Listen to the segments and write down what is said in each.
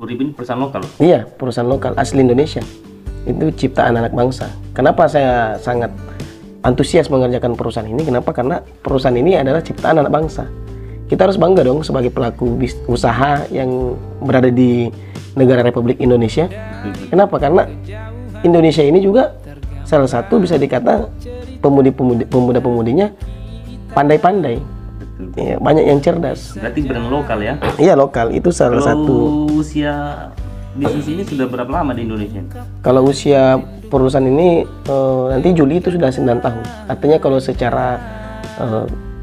Urip ini perusahaan lokal. Iya, perusahaan lokal asli Indonesia. Itu ciptaan anak bangsa. Kenapa saya sangat antusias mengerjakan perusahaan ini? Kenapa? Karena perusahaan ini adalah ciptaan anak bangsa. Kita harus bangga dong sebagai pelaku usaha yang berada di negara Republik Indonesia. Kenapa? Karena Indonesia ini juga salah satu bisa dikata pemuda-pemudinya pandai-pandai. Ya, banyak yang cerdas. Berarti brand lokal ya? Iya, lokal. Itu salah satu. Usia bisnis ini sudah berapa lama di Indonesia? Kalau usia perusahaan ini nanti Juli itu sudah 9 tahun. Artinya kalau secara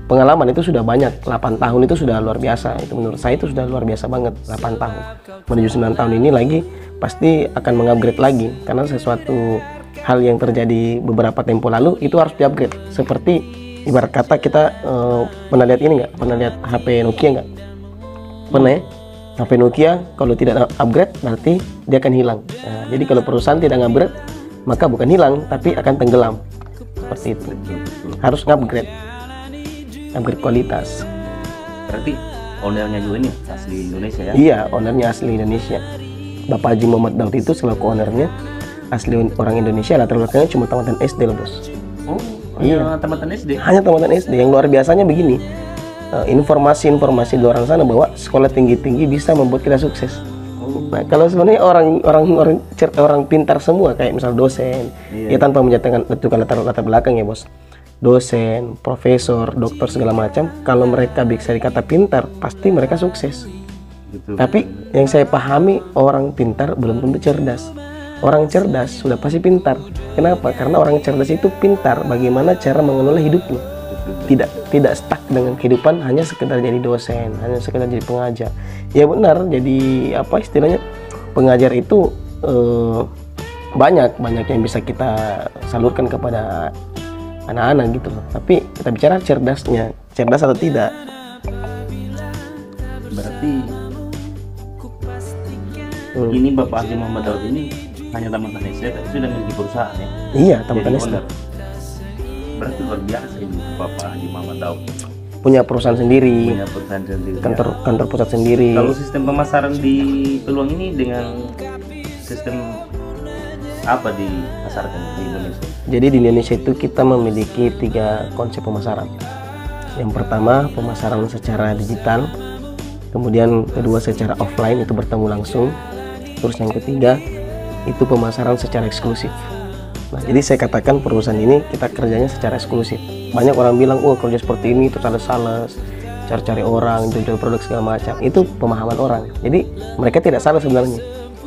pengalaman itu sudah banyak. 8 tahun itu sudah luar biasa. Itu menurut saya itu sudah luar biasa banget. 8 tahun. Menuju 9 tahun ini lagi pasti akan mengupgrade lagi. Karena sesuatu hal yang terjadi beberapa tempo lalu itu harus diupgrade. Seperti ibarat kata kita pernah lihat ini nggak? Pernah lihat HP Nokia nggak? Pernah ya? HP Nokia kalau tidak upgrade berarti dia akan hilang. Nah, jadi kalau perusahaan tidak upgrade maka bukan hilang tapi akan tenggelam. Seperti itu. Harus upgrade kualitas. Berarti ownernya juga ini asli Indonesia ya? Iya, ownernya asli Indonesia. Bapak Haji Muhammad Daud itu selaku ownernya asli orang Indonesia. Latar belakangnya cuma tamatan SD loh, bos. Oh. Iya, tamatan SD. Hanya tamatan SD. Yang luar biasanya begini, informasi-informasi di luar sana bahwa sekolah tinggi-tinggi bisa membuat kita sukses. Nah, kalau sebenarnya orang pintar semua kayak misal dosen, ya tanpa menjatuhkan latar belakang ya bos, dosen, profesor, dokter segala macam, kalau mereka bisa dikata pintar, pasti mereka sukses. Betul. Tapi yang saya pahami orang pintar belum tentu cerdas. Orang cerdas sudah pasti pintar. Kenapa? Karena orang cerdas itu pintar bagaimana cara mengelola hidupnya. Tidak stuck dengan kehidupan hanya sekedar jadi dosen, hanya sekedar jadi pengajar. Ya benar, jadi apa istilahnya, pengajar itu banyak yang bisa kita salurkan kepada anak-anak gitu loh. Tapi kita bicara cerdasnya, cerdas atau tidak. Berarti ini Bapak Haji Muhammad Daud ini hanya tamatan SD tapi sudah memiliki perusahaan ya? Iya, tamatan SD. Berarti luar biasa ini Bapak Haji Muhammad Daud. Punya perusahaan sendiri. Punya perusahaan sendiri. Kantor pusat sendiri. Kalau sistem pemasaran di Peluang ini dengan sistem apa dipasarkan di Indonesia? Jadi di Indonesia itu kita memiliki 3 konsep pemasaran. Yang pertama pemasaran secara digital, kemudian kedua secara offline itu bertemu langsung, terus yang ketiga itu pemasaran secara eksklusif. Nah, jadi saya katakan perusahaan ini kita kerjanya secara eksklusif. Banyak orang bilang, oh kerja seperti ini itu sales, cari-cari orang, jual produk segala macam. Itu pemahaman orang. Jadi mereka tidak salah sebenarnya.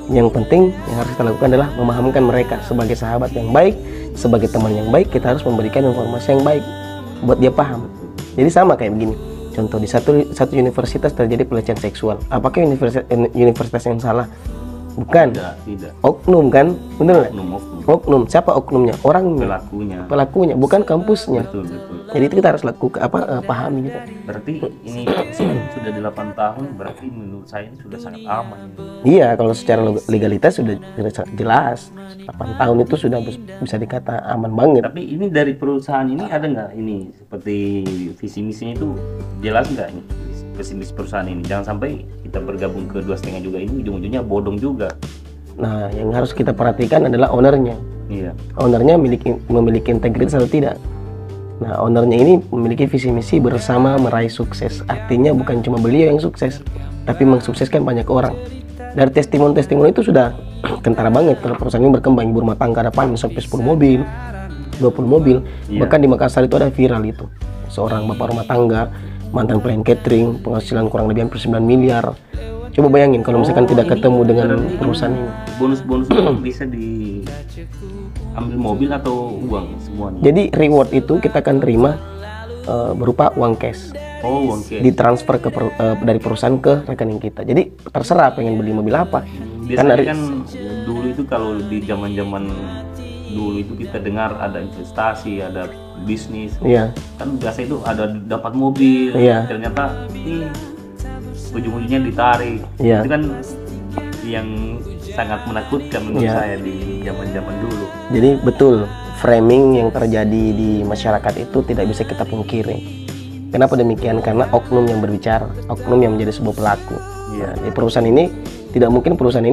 Yang penting yang harus kita lakukan adalah memahamkan mereka sebagai sahabat yang baik, sebagai teman yang baik. Kita harus memberikan informasi yang baik buat dia paham. Jadi sama kayak begini. Contoh di satu universitas terjadi pelecehan seksual. Apakah universitas yang salah? Bukan. Tidak. Oknum kan? Bener nggak? Oknum. Siapa oknumnya? Orangnya. Pelakunya. Bukan kampusnya. Betul. Jadi itu kita harus lakukan pahami gitu. Berarti ini sudah 8 tahun, berarti menurut saya ini sudah sangat aman. Iya, kalau secara legalitas sudah jelas. 8 tahun itu sudah bisa dikata aman banget. Tapi ini dari perusahaan ini ada nggak ini seperti visi misinya itu jelas nggak ini? Visi misi perusahaan ini jangan sampai kita bergabung ke 2,5 juga ini ujung-ujungnya bodong juga. Nah, yang harus kita perhatikan adalah ownernya. Iya. Ownernya memiliki integritas atau tidak. Nah, ownernya ini memiliki visi misi bersama meraih sukses. Artinya bukan cuma beliau yang sukses, tapi mensukseskan banyak orang. Dari testimoni itu sudah kentara banget kalau perusahaan ini berkembang. Ibu rumah tangga ada sampai 10 mobil, 20 mobil. Iya. Bahkan di Makassar itu ada viral itu. Seorang bapak rumah tangga, mantan pelayan catering, penghasilan kurang lebih hampir 9 miliar. Coba bayangin kalau misalkan tidak ketemu dengan perusahaan ini. Bonus-bonus bisa diambil mobil atau uang semuanya? Jadi reward itu kita akan terima berupa uang cash. Oh, uang cash. Ditransfer dari perusahaan ke rekening kita. Jadi terserah pengen beli mobil apa. Biasanya kan dulu itu kalau di zaman-zaman dulu itu kita dengar ada investasi, ada bisnis. Iya. Kan biasa itu ada dapat mobil. Iya. Ternyata ujung-ujungnya ditarik. Iya. Itu kan yang sangat menakutkan menurut saya di zaman-zaman dulu. Jadi betul, framing yang terjadi di masyarakat itu tidak bisa kita pungkiri. Kenapa demikian? Karena oknum yang berbicara, oknum yang menjadi sebuah pelaku. Iya. Di perusahaan ini tidak mungkin perusahaan ini